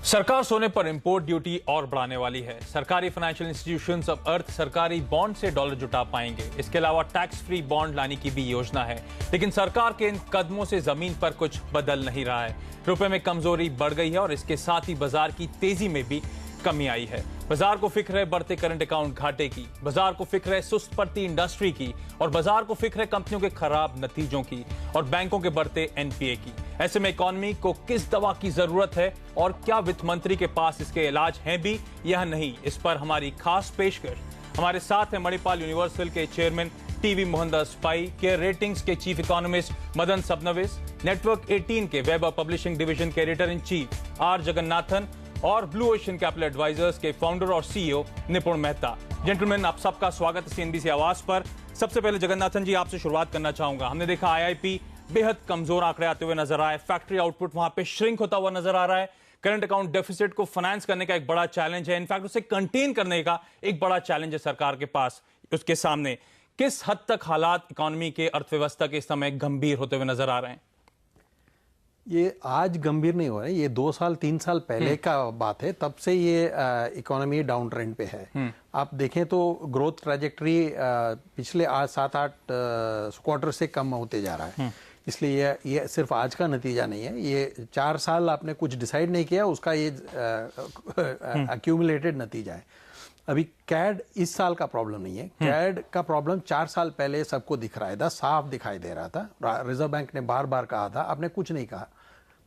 सरकार सोने पर इंपोर्ट ड्यूटी और बढ़ाने वाली है। सरकारी फाइनेंशियल इंस्टीट्यूशंस अब अर्थ सरकारी बॉन्ड से डॉलर जुटा पाएंगे। इसके अलावा टैक्स फ्री बॉन्ड लाने की भी योजना है, लेकिन सरकार के इन कदमों से जमीन पर कुछ बदल नहीं रहा है। रुपए में कमजोरी बढ़ गई है और इसके साथ ही बाजार की तेजी में भी कमी आई है। बाजार को फिक्र है बढ़ते करंट अकाउंट घाटे की, बाजार को फिक्र है सुस्त पड़ती इंडस्ट्री की, और बाजार को फिक्र है कंपनियों के खराब नतीजों की और बैंकों के बढ़ते एनपीए की। ऐसे में इकोनॉमी को किस दवा की जरूरत है और क्या वित्त मंत्री के पास इसके इलाज हैं भी या नहीं, इस पर हमारी खास पेशकश। हमारे साथ हैं मणिपाल यूनिवर्सल के चेयरमैन टीवी मोहनदास पाई, केयर रेटिंग्स के चीफ इकोनॉमिस्ट मदन सबनविस, नेटवर्क 18 के वेब और पब्लिशिंग डिवीजन के editor in chief are Jagannathan और ब्लू ओशन कैपिटल एडवाइजर्स के फाउंडर और सीईओ निपुण मेहता। जेंटलमैन, आप सबका स्वागत है सीएनबीसी आवाज पर। सबसे पहले जगन्नाथन जी, आपसे शुरुआत करना चाहूंगा। हमने देखा आईआईपी बेहद कमजोर आंकड़े आते हुए नजर आए, फैक्ट्री आउटपुट वहां पे श्रिंक होता हुआ नजर आ रहा है, करंट अकाउंट डेफिसिट को फाइनेंस करने का एक बड़ा चैलेंज है, इनफैक्ट उसे कंटेन करने का एक बड़ा चैलेंज है सरकार के पास, उसके सामने। किस हद तक हालात इकोनॉमी के अर्थव्यवस्था के इस समय गंभीर होते हुए नजर आ रहे हैं? ये आज गंभीर नहीं हो रहा है, ये 2 साल 3 साल पहले का बात है, तब से ये इकोनॉमी डाउन ट्रेंड पे है। आप देखें तो ग्रोथ ट्रैजेक्टरी पिछले 7-8 क्वार्टर से कम होते जा रहा है। इसलिए ये सिर्फ आज का नतीजा नहीं है, ये 4 साल आपने कुछ डिसाइड नहीं किया, उसका ये एक्यूमुलेटेड नतीजा है। अभी कैड इस साल का प्रॉब्लम नहीं है, कैड का प्रॉब्लम 4 साल पहले सबको दिख रहा था, साफ दिखाई दे रहा था। रिजर्व बैंक ने बार बार कहा था, आपने कुछ नहीं कहा,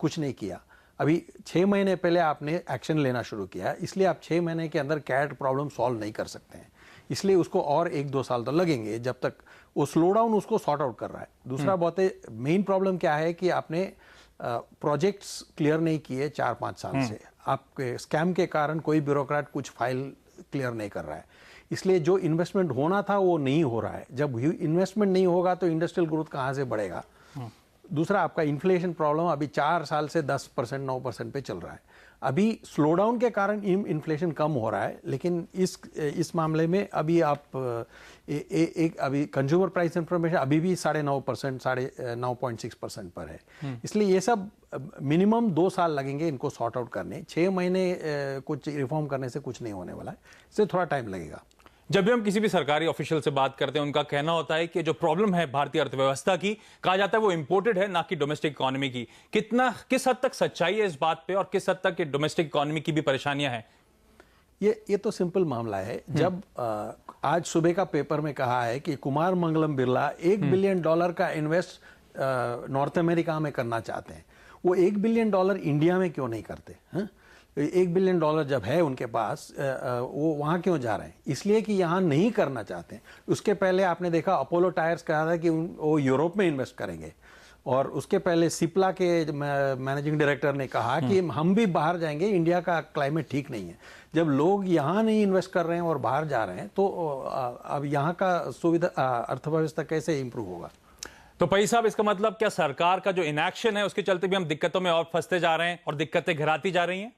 कुछ नहीं किया। अभी 6 महीने पहले आपने एक्शन लेना शुरू किया, इसलिए आप 6 महीने के अंदर कैड प्रॉब्लम सॉल्व नहीं कर सकते हैं, इसलिए उसको और 1-2 साल तो लगेंगे जब तक वो स्लो डाउन उसको सॉर्ट आउट कर रहा है। दूसरा बहुत है, मेन प्रॉब्लम क्या है कि आपने प्रोजेक्ट्स क्लियर नहीं किए 4-5 साल से। आपके स्कैम के कारण कोई ब्यूरोक्रेट कुछ फाइल क्लियर नहीं कर रहा है, इसलिए जो इन्वेस्टमेंट होना था वो नहीं हो रहा है। जब इन्वेस्टमेंट नहीं होगा तो इंडस्ट्रियल ग्रोथ कहाँ से बढ़ेगा? दूसरा, आपका इन्फ्लेशन प्रॉब्लम अभी 4 साल से 10% 9% पे चल रहा है। अभी स्लो डाउन के कारण इन्फ्लेशन कम हो रहा है, लेकिन इस मामले में अभी आप अभी कंज्यूमर प्राइस इंफॉर्मेशन अभी भी 9.5%, 9.6% पर है। इसलिए ये सब मिनिमम 2 साल लगेंगे इनको सॉर्ट आउट करने। 6 महीने कुछ रिफॉर्म करने से कुछ नहीं होने वाला है, इससे थोड़ा टाइम लगेगा। जब भी हम किसी भी सरकारी ऑफिशियल से बात करते हैं, उनका कहना होता है कि जो प्रॉब्लम है भारतीय अर्थव्यवस्था की, कहा जाता है वो इंपोर्टेड है, ना कि डोमेस्टिक इकोनॉमी की। किस हद तक सच्चाई है इस बात पे, और किस हद तक डोमेस्टिक इकोनॉमी की भी परेशानियां हैं? ये तो सिंपल मामला है। जब आज सुबह का पेपर में कहा है कि कुमार मंगलम बिरला $1 बिलियन का इन्वेस्ट नॉर्थ अमेरिका में करना चाहते हैं, वो $1 बिलियन इंडिया में क्यों नहीं करते? 1 बिलियन डॉलर जब है उनके पास, वो वहाँ क्यों जा रहे हैं? इसलिए कि यहाँ नहीं करना चाहते हैं। उसके पहले आपने देखा अपोलो टायर्स कहा था कि वो यूरोप में इन्वेस्ट करेंगे, और उसके पहले सिप्ला के मैनेजिंग डायरेक्टर ने कहा कि हम भी बाहर जाएंगे, इंडिया का क्लाइमेट ठीक नहीं है। जब लोग यहाँ नहीं इन्वेस्ट कर रहे हैं और बाहर जा रहे हैं, तो अब यहाँ का सुविधा अर्थव्यवस्था कैसे इंप्रूव होगा? तो पई साहब, इसका मतलब क्या सरकार का जो इनएक्शन है उसके चलते भी हम दिक्कतों में और फंसते जा रहे हैं और दिक्कतें घिराती जा रही हैं?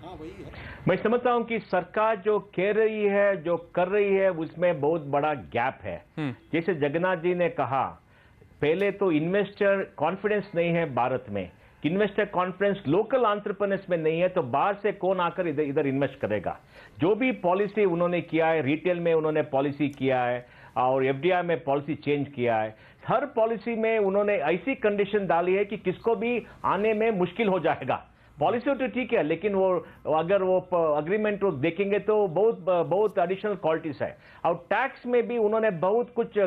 हाँ, वही है। मैं समझता हूं कि सरकार जो कह रही है, जो कर रही है, उसमें बहुत बड़ा गैप है। जैसे जगन्नाथ जी ने कहा, पहले तो इन्वेस्टर कॉन्फिडेंस नहीं है भारत में, इन्वेस्टर कॉन्फिडेंस लोकल एंटरप्रेन्योर्स में नहीं है, तो बाहर से कौन आकर इधर इन्वेस्ट करेगा? जो भी पॉलिसी उन्होंने किया है, रिटेल में उन्होंने पॉलिसी किया है और एफडीआई में पॉलिसी चेंज किया है, हर पॉलिसी में उन्होंने ऐसी कंडीशन डाली है कि किसको भी आने में मुश्किल हो जाएगा। पॉलिसी तो ठीक है, लेकिन वो अगर वो अग्रीमेंट देखेंगे तो बहुत एडिशनल क्वालिटीज है। और टैक्स में भी उन्होंने बहुत कुछ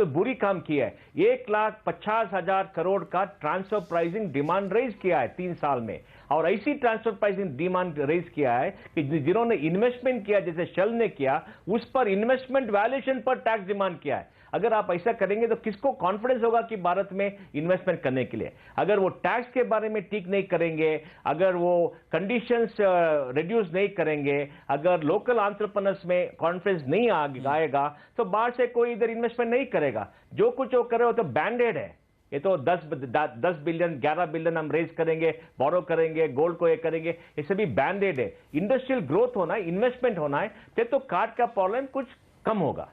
बुरी काम किया है। 1,50,000 करोड़ का ट्रांसफर प्राइसिंग डिमांड रेज किया है 3 साल में, और ऐसी ट्रांसफर प्राइसिंग डिमांड रेज किया है कि जिन्होंने इन्वेस्टमेंट किया, जैसे शेल ने किया, उस पर इन्वेस्टमेंट वैल्यूएशन पर टैक्स डिमांड किया है। अगर आप ऐसा करेंगे तो किसको कॉन्फिडेंस होगा कि भारत में इन्वेस्टमेंट करने के लिए? अगर वो टैक्स के बारे में ठीक नहीं करेंगे, अगर वो कंडीशंस रिड्यूस नहीं करेंगे, अगर लोकल एंटरप्रेन्योर्स में कॉन्फिडेंस नहीं आएगा, तो बाहर से कोई इधर इन्वेस्टमेंट नहीं करेगा। जो कुछ वो करे वो तो बैंडेड है। ये तो 10 बिलियन 11 बिलियन हम रेज करेंगे, बोरो करेंगे, गोल्ड को ये करेंगे, ये सभी बैंडेड है। इंडस्ट्रियल ग्रोथ होना है, इन्वेस्टमेंट होना है, तो कार्ड का प्रॉब्लम कुछ कम होगा।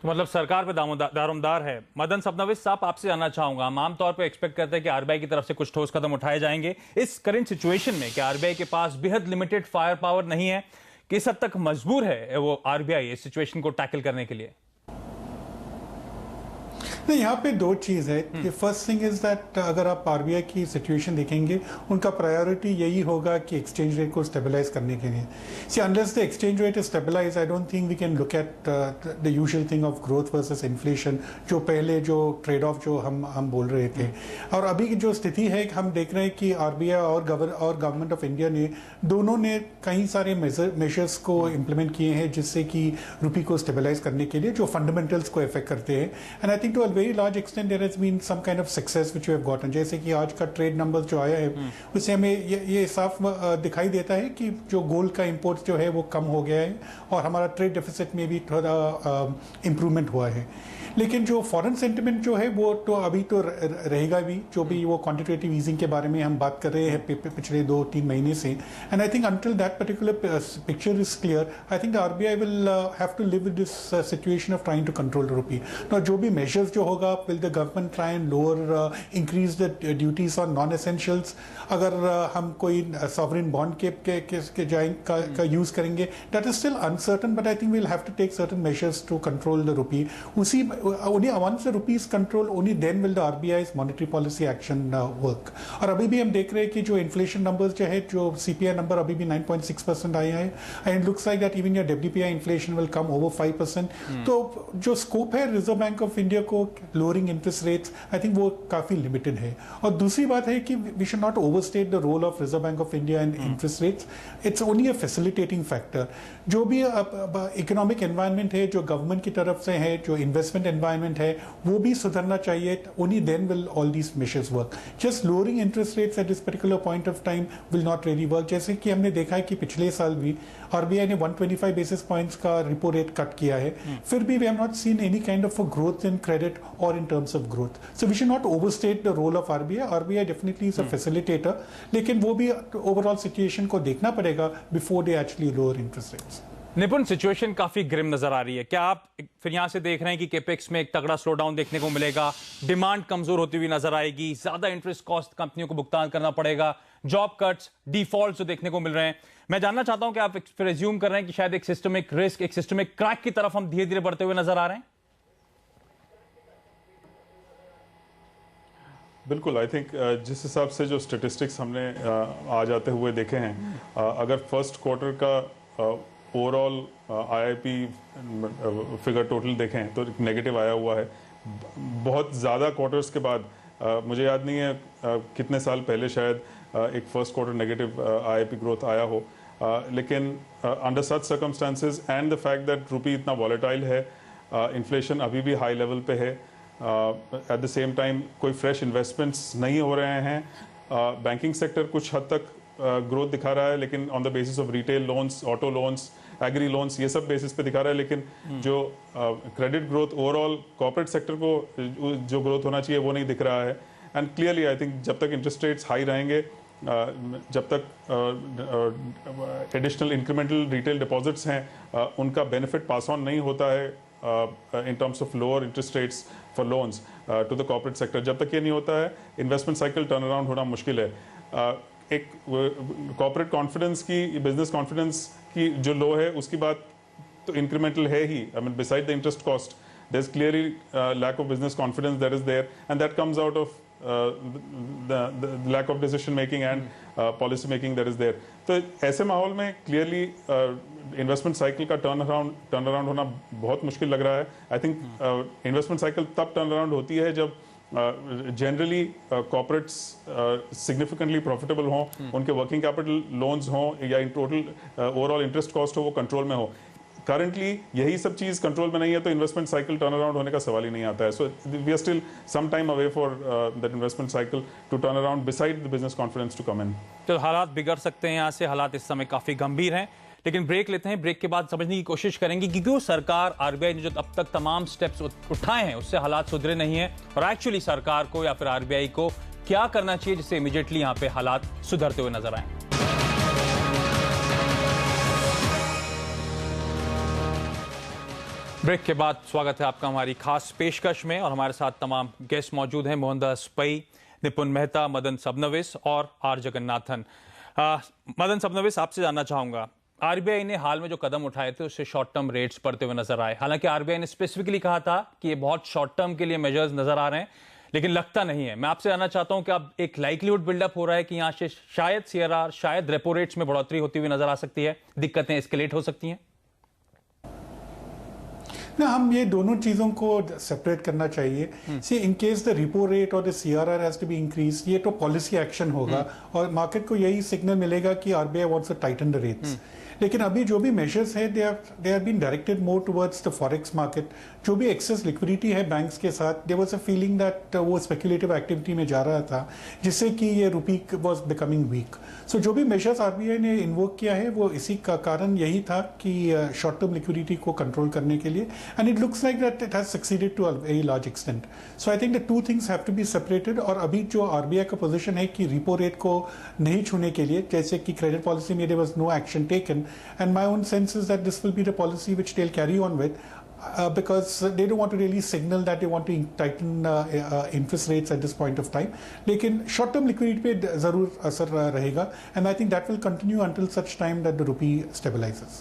तो मतलब सरकार पे दारोमदार है। मदन सबनविस साहब, आपसे जानना चाहूंगा, हम आमतौर पर एक्सपेक्ट करते हैं कि आरबीआई की तरफ से कुछ ठोस कदम उठाए जाएंगे इस करंट सिचुएशन में। क्या आरबीआई के पास बेहद लिमिटेड फायर पावर नहीं है, किस हद तक मजबूर है वो आरबीआई इस सिचुएशन को टैकल करने के लिए? नहीं, यहाँ पे दो चीज़ है कि फर्स्ट थिंग इज दैट अगर आप आरबीआई की सिचुएशन देखेंगे, उनका प्रायोरिटी यही होगा कि एक्सचेंज रेट को स्टेबलाइज करने के लिए। See unless the exchange rate is stabilize, I don't think we can look at the usual thing of growth versus inflation, जो पहले जो ट्रेड ऑफ जो हम बोल रहे थे। और अभी की जो स्थिति है, हम देख रहे हैं कि आरबीआई और गवर्नमेंट ऑफ इंडिया ने दोनों ने कई सारे मेजर्स को इम्प्लीमेंट किए हैं जिससे कि रुपी को स्टेबलाइज करने के लिए, जो फंडामेंटल्स को इफेक्ट करते हैं। And I think to very large extent there has been some kind of success which we have gotten। जैसे कि आज का ट्रेड नंबर्स जो आया है उससे हमें ये साफ दिखाई देता है कि जो गोल्ड का इंपोर्ट जो है वो कम हो गया है और हमारा ट्रेड डेफिसिट में भी थोड़ा इम्प्रूवमेंट हुआ है। लेकिन जो फॉरेन सेंटिमेंट जो है वो तो अभी तो रहेगा भी, जो भी वो क्वांटिटेटिव ईजिंग के बारे में हम बात कर रहे हैं पिछले 2-3 महीने से। And I think until that particular picture is clear, I think the RBI will have to live with this situation of trying to control the rupee. तो जो भी मेजर्स जो होगा, will the government try and lower increase the duties on non essentials. अगर हम कोई sovereign bond का use करेंगे, that is still uncertain, but I think we will have to take certain measures to control the rupee. उसी only once the rupee is controlled, only then will the RBI's monetary policy action work। और अभी भी हम देख रहे हैं कि जो इन्फ्लेशन नंबर्स जो है, जो CPI नंबर अभी भी 9.6% आए हैं, and looks like that even your WPI inflation will come over 5%। तो जो स्कोप है रिजर्व बैंक ऑफ इंडिया को lowering interest rates, I think वो काफी लिमिटेड है। और दूसरी बात है कि we should not overstate the role of Reserve Bank of India in interest rates. It's only a facilitating factor. जो भी इकोनॉमिक एनवायरनमेंट है जो गवर्नमेंट की तरफ से है, जो इन्वेस्टमेंट एनवायरनमेंट है, वो भी सुधरना चाहिए। Only then will all these measures work. Just lowering interest rates at this particular point of time will not really work. जैसे कि हमने देखा है कि पिछले साल भी आरबीआई ने 125 बेसिस पॉइंट्स का रिपो रेट कट किया है, फिर भी we have not seen any kind of a growth in credit और in terms of growth. So we should not overstate the role of RBI. RBI definitely is a facilitator, लेकिन वो भी overall situation को देखना पड़ेगा before they actually lower interest rates. Nipun, situation काफी grim नजर आ रही है। क्या आप फिर यहां से देख रहे हैं कि केपेक्स में एक तगड़ा स्लो डाउन देखने को मिलेगा, डिमांड कमजोर होती हुई नजर आएगी, ज्यादा इंटरेस्ट कॉस्ट कंपनियों को भुगतान करना पड़ेगा, जॉब कट्स, डिफॉल्ट जो देखने को मिल रहे हैं? मैं जानना चाहता हूं कि आप फिर एज्यूम कर रहे हैं कि शायद एक सिस्टमिक रिस्क, एक सिस्टमिक क्रैक की तरफ हम धीरे धीरे बढ़ते हुए नजर आ रहे हैं? बिल्कुल। आई थिंक जिस हिसाब से जो स्टेटिस्टिक्स हमने आ जाते हुए देखे हैं, अगर फर्स्ट क्वार्टर का ओवरऑल आईआईपी फिगर टोटल देखें तो नेगेटिव आया हुआ है। बहुत ज़्यादा क्वार्टर्स के बाद, मुझे याद नहीं है कितने साल पहले शायद एक first quarter negative IIP growth आया हो। लेकिन under such circumstances and the fact that rupee इतना वॉलेटाइल है, इन्फ्लेशन अभी भी हाई लेवल पे है, एट द सेम टाइम कोई फ्रेश इन्वेस्टमेंट्स नहीं हो रहे हैं, बैंकिंग सेक्टर कुछ हद तक ग्रोथ दिखा रहा है, लेकिन on the basis of retail loans, auto loans, agri loans, ये सब बेसिस पे दिखा रहा है। लेकिन जो credit growth overall corporate sector को जो ग्रोथ होना चाहिए वो नहीं दिख रहा है। एंड क्लियरली आई थिंक जब तक इंटरेस्ट रेट्स हाई रहेंगे, जब तक एडिशनल इंक्रीमेंटल रिटेल डिपॉजिट्स हैं उनका बेनिफिट पास ऑन नहीं होता है in terms of lower interest rates for loans to the corporate sector, जब तक ये नहीं होता है इन्वेस्टमेंट साइकिल टर्न अराउंड होना मुश्किल है। एक कॉर्पोरेट कॉन्फिडेंस की, बिजनेस कॉन्फिडेंस की जो लो है उसकी बात तो इंक्रीमेंटल है ही। I mean beside the interest cost there is clearly lack of business confidence that is there, and that comes out of the lack of decision making and policy making that is there। तो ऐसे माहौल में clearly investment cycle का turn around होना बहुत मुश्किल लग रहा है। आई थिंक इन्वेस्टमेंट साइकिल तब टर्न अराउंड होती है जब जनरली कॉर्पोरेट्स सिग्निफिकेंटली प्रॉफिटेबल हों, उनके वर्किंग कैपिटल लोन्स हों या in total overall interest cost हो वो कंट्रोल में हो। करंटली यही सब चीज कंट्रोल में नहीं है तो इन्वेस्टमेंट साइकिल टर्न अराउंड होने का सवाल ही नहीं आता है। So we are still some time away for that investment cycle to turn around beside the business confidence to come in. तो हालात बिगड़ सकते हैं, यहाँ से हालात इस समय काफी गंभीर हैं। लेकिन ब्रेक लेते हैं, ब्रेक के बाद समझने की कोशिश करेंगे कि क्यों सरकार, आरबीआई ने जो अब तक तमाम स्टेप्स उठाए हैं उससे हालात सुधरे नहीं है, और एक्चुअली सरकार को या फिर आरबीआई को क्या करना चाहिए जिससे इमीडिएटली यहाँ पे हालात सुधरते हुए नजर आए। ब्रेक के बाद स्वागत है आपका हमारी खास पेशकश में और हमारे साथ तमाम गेस्ट मौजूद हैं। मोहनदास पै, निपुण मेहता, मदन सबनविस और आर जगन्नाथन। मदन सबनविस, आपसे जानना चाहूंगा, आरबीआई ने हाल में जो कदम उठाए थे उससे शॉर्ट टर्म रेट्स बढ़ते हुए नजर आए। हालांकि आरबीआई ने स्पेसिफिकली कहा था कि ये बहुत शॉर्ट टर्म के लिए मेजर्स नजर आ रहे हैं, लेकिन लगता नहीं है। मैं आपसे जानना चाहता हूं कि अब एक लाइक्लीहुड बिल्डअप हो रहा है कि यहां से शायद सीआरआर, शायद रेपो रेट्स में बढ़ोतरी होती हुई नजर आ सकती है, दिक्कतें एस्केलेट हो सकती हैं। ना, हम ये दोनों चीजों को सेपरेट करना चाहिए। See in case the repo rate और the CRR has to be increase, ये तो पॉलिसी एक्शन होगा और मार्केट को यही सिग्नल मिलेगा कि RBI wants to tighten the rates. लेकिन अभी जो भी मेजर्स है they are been directed more towards the forex market. जो भी एक्सेस लिक्विडिटी है बैंक्स के साथ, there was a feeling that वो स्पेक्युलेटिव एक्टिविटी में जा रहा था, जिससे कि ये rupee was becoming weak. So जो भी मेजर्स आरबीआई ने इन्वोक किया है वो इसी का कारण यही था कि शॉर्ट टर्म लिक्विडिटी को कंट्रोल करने के लिए, and it looks like that it has succeeded to a very large extent. So I think the two things have to be separated. और अभी जो आरबीआई का पोजीशन है कि रिपो रेट को नहीं छूने के लिए, जैसे कि क्रेडिट पॉलिसी में there was no action taken, and my own sense is that this will be the policy which they'll carry on with, because they don't want to really signal that they want to tighten interest rates at this point of time. लेकिन short term liquidity पे जरूर असर रहेगा, and I think that will continue until such time that the rupee stabilizes.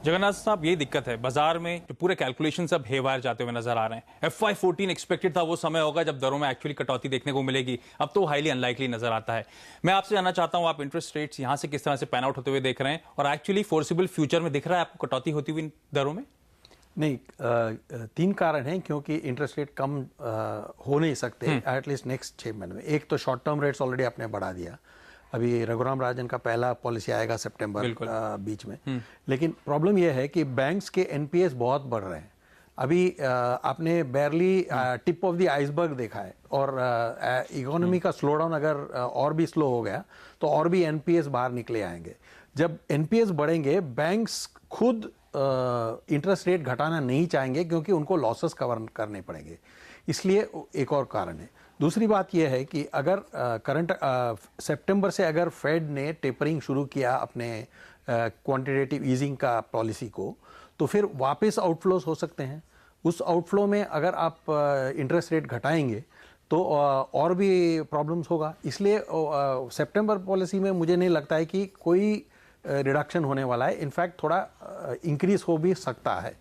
Jagannath साहब, ये दिक्कत है बाजार में, जो पूरे कैलकुलेशन सब हेवायर जाते हुए नजर आ रहे हैं। FY14 एक्सपेक्टेड था वो समय होगा जब दरों में एक्चुअली कटौती देखने को मिलेगी, अब तो हाईली अनलाइकली नजर आता है। मैं आपसे जानना चाहता हूं, आप इंटरेस्ट रेट्स यहां से किस तरह से पैन आउट होते हुए देख रहे हैं, और एक्चुअली फोर्सिबल फ्यूचर में दिख रहा है आपको कटौती होती हुई दरों में? नहीं, 3 कारण हैं क्योंकि इंटरेस्ट रेट कम हो नहीं सकते एटलीस्ट नेक्स्ट 6 महीने में। एक तो शॉर्ट टर्म रेट्स ऑलरेडी आपने बढ़ा दिया, अभी रघुराम राजन का पहला पॉलिसी आएगा सितंबर बीच में। लेकिन प्रॉब्लम यह है कि बैंक्स के एनपीएस बहुत बढ़ रहे हैं। अभी आपने बैरली टिप ऑफ द आइसबर्ग देखा है, और इकोनॉमी का स्लो डाउन अगर और भी स्लो हो गया तो और भी एनपीएस बाहर निकले आएंगे। जब एनपीएस बढ़ेंगे, बैंक्स खुद इंटरेस्ट रेट घटाना नहीं चाहेंगे क्योंकि उनको लॉसेस कवर करने पड़ेंगे, इसलिए एक और कारण है। दूसरी बात यह है कि अगर करंट सितंबर से अगर फेड ने टेपरिंग शुरू किया अपने क्वांटिटेटिव ईजिंग का पॉलिसी को, तो फिर वापस आउटफ्लोज हो सकते हैं। उस आउटफ्लो में अगर आप इंटरेस्ट रेट घटाएंगे तो और भी प्रॉब्लम्स होगा। इसलिए सितंबर पॉलिसी में मुझे नहीं लगता है कि कोई रिडक्शन होने वाला है। इनफैक्ट थोड़ा इंक्रीज हो भी सकता है,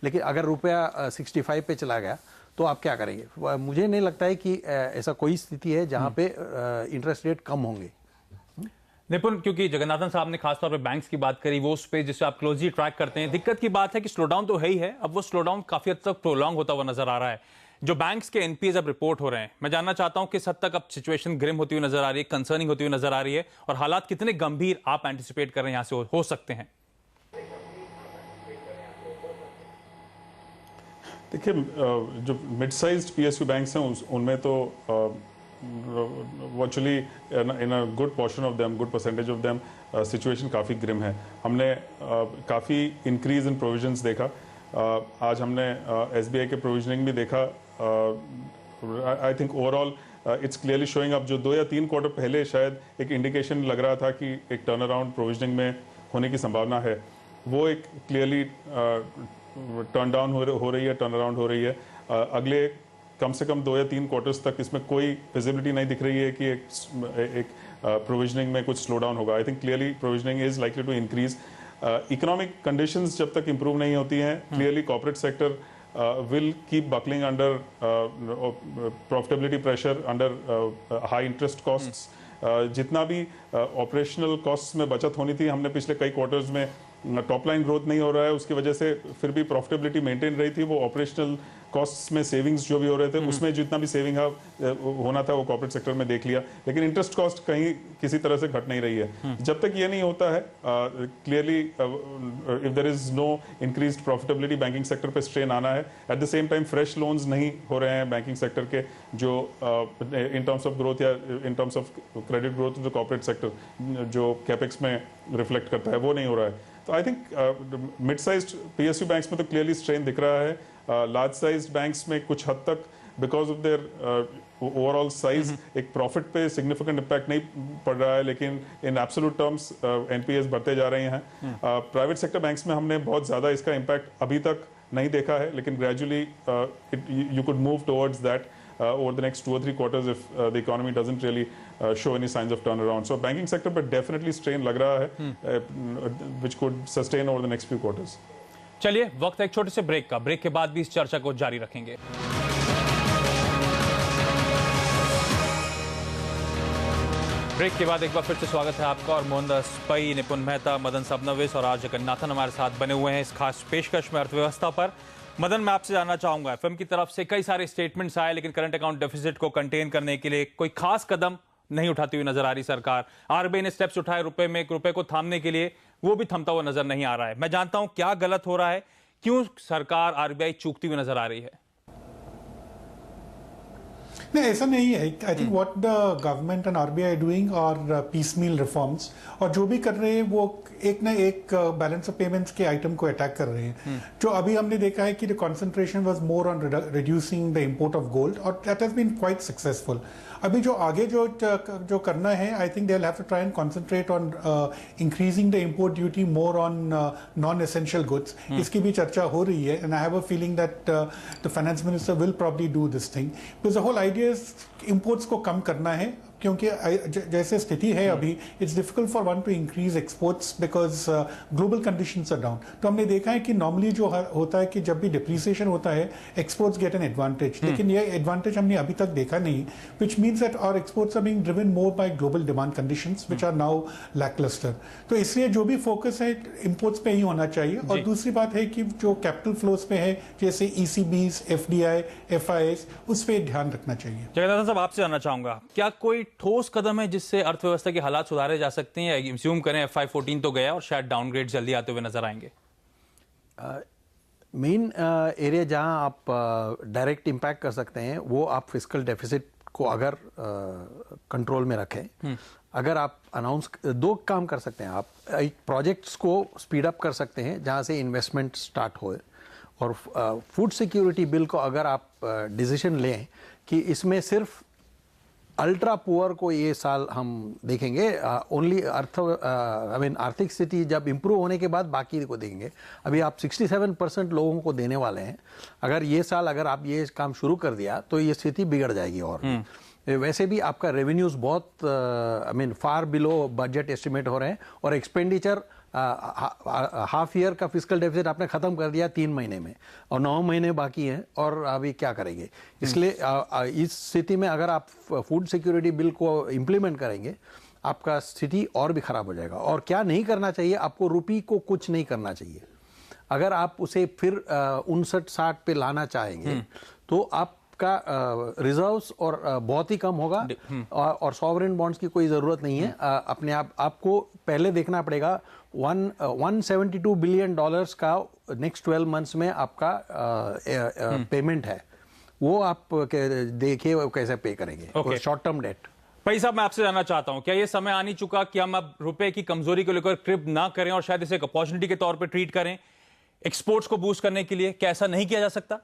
लेकिन अगर रुपया 65 पे चला गया तो आप क्या करेंगे? मुझे नहीं लगता है कि ऐसा कोई स्थिति है जहां पे इंटरेस्ट रेट कम होंगे। निपुण, क्योंकि जगन्नाथन साहब ने खासतौर पे बैंक्स की बात करी, वो स्पेस जिसे आप क्लोजली ट्रैक करते हैं, दिक्कत की बात है कि स्लो डाउन तो है ही है, अब वो स्लो डाउन काफी हद तक प्रोलॉन्ग होता हुआ नजर आ रहा है। जो बैंक्स के एनपीएस अब रिपोर्ट हो रहे हैं, मैं जानना चाहता हूं किस हद तक अब सिचुएशन ग्रिम होती हुई नजर आ रही है, कंसर्निंग होती हुई नजर आ रही है, और हालात कितने गंभीर आप एंटिसिपेट कर रहे हैं यहां से हो सकते हैं? देखिए, जो मिड साइज्ड पीएसयू बैंक्स हैं उनमें तो virtually in a good portion of them, good percentage of them, situation काफ़ी ग्रिम है। हमने काफ़ी इंक्रीज इन प्रोविजंस देखा। आज हमने एसबीआई के प्रोविजनिंग भी देखा। I think overall it's clearly showing up. जो 2 या 3 क्वार्टर पहले शायद एक इंडिकेशन लग रहा था कि एक टर्न अराउंड प्रोविजनिंग में होने की संभावना है, वो एक क्लियरली टर्न डाउन हो रही है, टर्न अराउंड हो रही है। अगले कम से कम 2 या 3 क्वार्टर्स तक इसमें कोई विजिबिलिटी नहीं दिख रही है कि एक प्रोविजनिंग में कुछ स्लो डाउन होगा। I think clearly provisioning is likely to increase. Economic conditions जब तक इंप्रूव नहीं होती हैं, clearly corporate sector will keep buckling under profitability pressure, under high interest costs. जितना भी ऑपरेशनल कॉस्ट्स में बचत होनी थी, हमने पिछले कई क्वार्टर्स में टॉप लाइन ग्रोथ नहीं हो रहा है, उसकी वजह से फिर भी प्रॉफिटेबिलिटी मेंटेन रही थी। वो ऑपरेशनल कॉस्ट्स में सेविंग्स जो भी हो रहे थे, उसमें जितना भी सेविंग होना था वो कॉर्पोरेट सेक्टर में देख लिया, लेकिन इंटरेस्ट कॉस्ट कहीं किसी तरह से घट नहीं रही है। जब तक ये नहीं होता है, clearly if there is no increased profitability, banking sector पे स्ट्रेन आना है। At the same time fresh loans नहीं हो रहे हैं बैंकिंग सेक्टर के, जो इन टर्म्स ऑफ ग्रोथ या इन terms of credit growth in the corporate sector जो कैपेक्स में रिफ्लेक्ट करता है, वो नहीं हो रहा है। तो I think mid sized PSU banks में तो क्लियरली स्ट्रेन दिख रहा है। लार्ज साइज्ड बैंक्स में कुछ हद तक because of their overall size एक प्रॉफिट पे सिग्निफिकेंट इम्पैक्ट नहीं पड़ रहा है, लेकिन इन एब्सोल्यूट टर्म्स एनपीएस बढ़ते जा रहे हैं। प्राइवेट सेक्टर बैंक्स में हमने बहुत ज़्यादा इसका इम्पैक्ट अभी तक नहीं देखा है, लेकिन gradually you could move towards that over the next 2 or 3 quarters if the economy doesn't really show any signs of turnaround. So banking sector पर definitely strain लग रहा है, which could sustain over the next few quarters. चलिए, वक्त है एक छोटे से ब्रेक का। ब्रेक के बाद भी इस चर्चा को जारी रखेंगे। ब्रेक के बाद एक बार फिर से स्वागत है आपका और मोहनदास पई, निपुण मेहता, मदन सबनविस और आर जगन्नाथन हमारे साथ बने हुए हैं इस खास पेशकश में अर्थव्यवस्था पर। मदन, मैं आपसे जानना चाहूंगा, एफएम की तरफ से कई सारे स्टेटमेंट्स आए, लेकिन करंट अकाउंट डेफिसिट को कंटेन करने के लिए कोई खास कदम नहीं उठाती हुई नजर आ रही सरकार। आरबीआई ने स्टेप्स उठाए रुपए को थामने के लिए, वो भी थमता हुआ नजर नहीं आ रहा है। मैं जानता हूं क्या गलत हो रहा है, क्यों सरकार आरबीआई चूकती हुई नजर आ रही है? नहीं, ऐसा नहीं है। I think what the government and RBI doing और पीसमील रिफॉर्म्स, और जो भी कर रहे हैं वो एक ना एक बैलेंस ऑफ पेमेंट्स के आइटम को अटैक कर रहे हैं। जो अभी हमने देखा है कि the concentration was more on reducing the import of gold, और that has been quite successful. अभी जो आगे जो करना है, I think they will have to try and concentrate on increasing the import duty more on non essential goods. इसकी भी चर्चा हो रही है, and I have a feeling that the finance minister will probably do this thing, because the whole idea is imports को कम करना है, क्योंकि जैसे स्थिति है अभी, it's difficult for one to increase exports because global conditions are down. तो हमने देखा है कि नॉर्मली जो होता है कि जब भी डिप्रिसिएशन होता है, एक्सपोर्ट्स गेट एन एडवांटेज, लेकिन ये एडवांटेज हमने अभी तक देखा नहीं, which means that our exports are being driven more by global demand conditions which are now lacklustre. तो इसलिए जो भी फोकस है इंपोर्ट्स पे ही होना चाहिए। और दूसरी बात है कि जो कैपिटल फ्लोज पे है, जैसे ECBs, FDI, FIIs, उस पर ध्यान रखना चाहिए। जगन्नाथन साहब, आपसे जानना चाहूंगा, क्या कोई ठोस कदम है जिससे अर्थव्यवस्था के हालात सुधारे जा सकते हैं? एज्यूम करें FY14 तो गया और शायद डाउनग्रेड जल्दी आते हुए नजर आएंगे। मेन एरिया जहां आप डायरेक्ट इम्पैक्ट कर सकते हैं, वो आप फिस्कल डेफिसिट को अगर कंट्रोल में रखें। अगर आप दो काम कर सकते हैं, आप प्रोजेक्ट्स को स्पीड अप कर सकते हैं जहां से इन्वेस्टमेंट स्टार्ट हो, और फूड सिक्योरिटी बिल को अगर आप डिसीजन लें कि इसमें सिर्फ अल्ट्रा पुअर को ये साल हम देखेंगे, ओनली आर्थिक स्थिति जब इंप्रूव होने के बाद बाकी को देंगे। अभी आप 67% लोगों को देने वाले हैं। अगर ये साल अगर आप ये काम शुरू कर दिया तो ये स्थिति बिगड़ जाएगी। और वैसे भी आपका रेवेन्यूज बहुत फार बिलो बजट एस्टिमेट हो रहे हैं, और एक्सपेंडिचर हाफ ईयर का फिस्कल डेफिसिट आपने खत्म कर दिया 3 महीने में, और 9 महीने बाकी हैं, और अभी क्या करेंगे? इसलिए इस स्थिति में अगर आप फूड सिक्योरिटी बिल को इम्प्लीमेंट करेंगे, आपका स्थिति और भी खराब हो जाएगा। और क्या नहीं करना चाहिए, आपको रुपये को कुछ नहीं करना चाहिए। अगर आप उसे फिर 59-60 पे लाना चाहेंगे तो आप का रिजर्व्स और बहुत ही कम होगा, और सॉवरेन बॉन्ड्स की कोई जरूरत नहीं है। अपने आपको पहले देखना पड़ेगा 172 बिलियन डॉलर्स का नेक्स्ट 12 मंथ्स में आपका पेमेंट है, वो आप देखिए कैसे पे करेंगे शॉर्ट टर्म डेट। भाई साहब, मैं आपसे जानना चाहता हूं, क्या ये समय आ नहीं चुका कि हम अब रुपए की कमजोरी को लेकर क्रिप ना करें और शायद इसे एक अपॉर्चुनिटी के तौर पर ट्रीट करें एक्सपोर्ट्स को बूस्ट करने के लिए? क्या ऐसा नहीं किया जा सकता?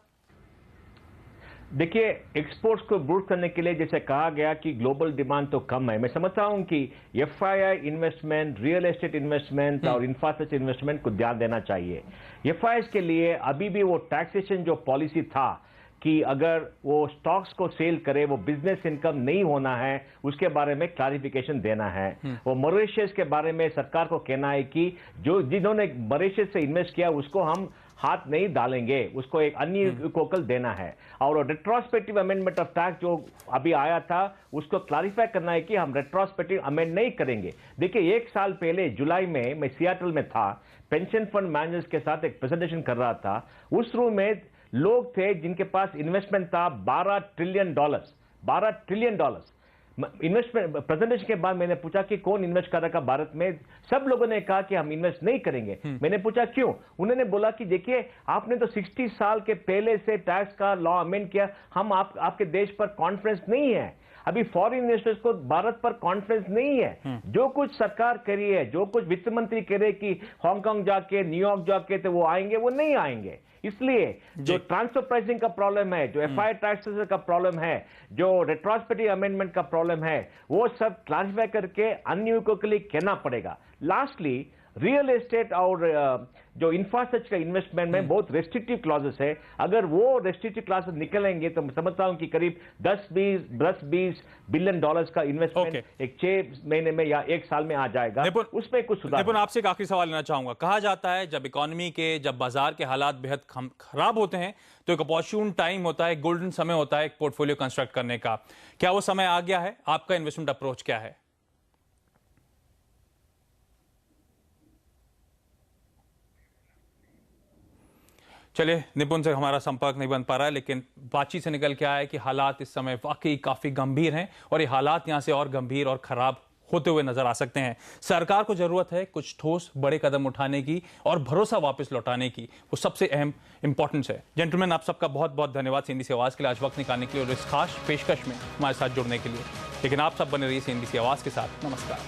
देखिए, एक्सपोर्ट्स को बूस्ट करने के लिए जैसे कहा गया कि ग्लोबल डिमांड तो कम है, मैं समझता हूं कि FII investment, real estate investment और इंफ्रास्ट्रक्चर इन्वेस्टमेंट को ध्यान देना चाहिए। FIIs के लिए अभी भी वो टैक्सेशन जो पॉलिसी था कि अगर वो स्टॉक्स को सेल करे, वो बिजनेस इनकम नहीं होना है, उसके बारे में क्लैरिफिकेशन देना है। वो मॉरिशस के बारे में सरकार को कहना है कि जिन्होंने मॉरिशस से इन्वेस्ट किया उसको हम हाथ नहीं डालेंगे, उसको एक अन्य कोकल देना है। और रेट्रोस्पेक्टिव अमेंडमेंट ऑफ टैक्स जो अभी आया था, उसको क्लैरिफाई करना है कि हम रेट्रोस्पेक्टिव अमेंड नहीं करेंगे। देखिए, 1 साल पहले जुलाई में मैं सियाटल में था, पेंशन फंड मैनेजर्स के साथ एक प्रेजेंटेशन कर रहा था। उस रूम में लोग थे जिनके पास इन्वेस्टमेंट था $12 ट्रिलियन। इन्वेस्टमेंट प्रेजेंटेशन के बाद मैंने पूछा कि कौन इन्वेस्ट कर रहा है भारत में? सब लोगों ने कहा कि हम इन्वेस्ट नहीं करेंगे। मैंने पूछा क्यों? उन्होंने बोला कि देखिए, आपने तो 60 साल के पहले से टैक्स का लॉ अमेंड किया, हम आपके देश पर कॉन्फिडेंस नहीं है, अभी फॉरेन इन्वेस्टर्स को भारत पर कॉन्फिडेंस नहीं है। जो कुछ सरकार कर रही है, जो कुछ वित्त मंत्री कह रहे कि हांगकांग जाके, न्यूयॉर्क जाके तो वो आएंगे, वो नहीं आएंगे। इसलिए जो ट्रांसफर प्राइसिंग का प्रॉब्लम है, जो FII टैक्सेस का प्रॉब्लम है, जो रेट्रोस्पेक्टिव अमेंडमेंट का प्रॉब्लम है, वो सब क्लैरिफाई करके अन्य को के लिए कहना पड़ेगा। लास्टली, रियल एस्टेट और जो इंफ्रास्ट्रक्चर का इन्वेस्टमेंट में बहुत रेस्ट्रिक्टिव क्लॉजेस है। अगर वो रेस्ट्रिक्टिव क्लॉजेस निकलेंगे तो मैं समझता हूं कि करीब 10-20 बिलियन डॉलर्स का इन्वेस्टमेंट एक 6 महीने में या 1 साल में आ जाएगा। उसमें कुछ सुधार। निपुण, आपसे एक आखिरी सवाल लेना चाहूंगा। कहा जाता है जब इकोनॉमी के, जब बाजार के हालात बेहद खराब होते हैं तो एक अपॉर्चुन टाइम होता है, गोल्डन समय होता है एक पोर्टफोलियो कंस्ट्रक्ट करने का। क्या वो समय आ गया है? आपका इन्वेस्टमेंट अप्रोच क्या है? चलिए, निपुण से हमारा संपर्क नहीं बन पा रहा है, लेकिन बातचीत से निकल के आया है कि हालात इस समय वाकई काफी गंभीर हैं और ये हालात यहां से और गंभीर और खराब होते हुए नजर आ सकते हैं। सरकार को जरूरत है कुछ ठोस बड़े कदम उठाने की और भरोसा वापस लौटाने की, वो सबसे अहम इंपॉर्टेंस है। जेंटलमैन, आप सबका बहुत बहुत धन्यवाद सीएनबीसी आवाज के लिए आज वक्त निकालने के लिए और इस खास पेशकश में हमारे साथ जुड़ने के लिए। लेकिन आप सब बने रहिए सीएनबीसी आवाज के साथ। नमस्कार।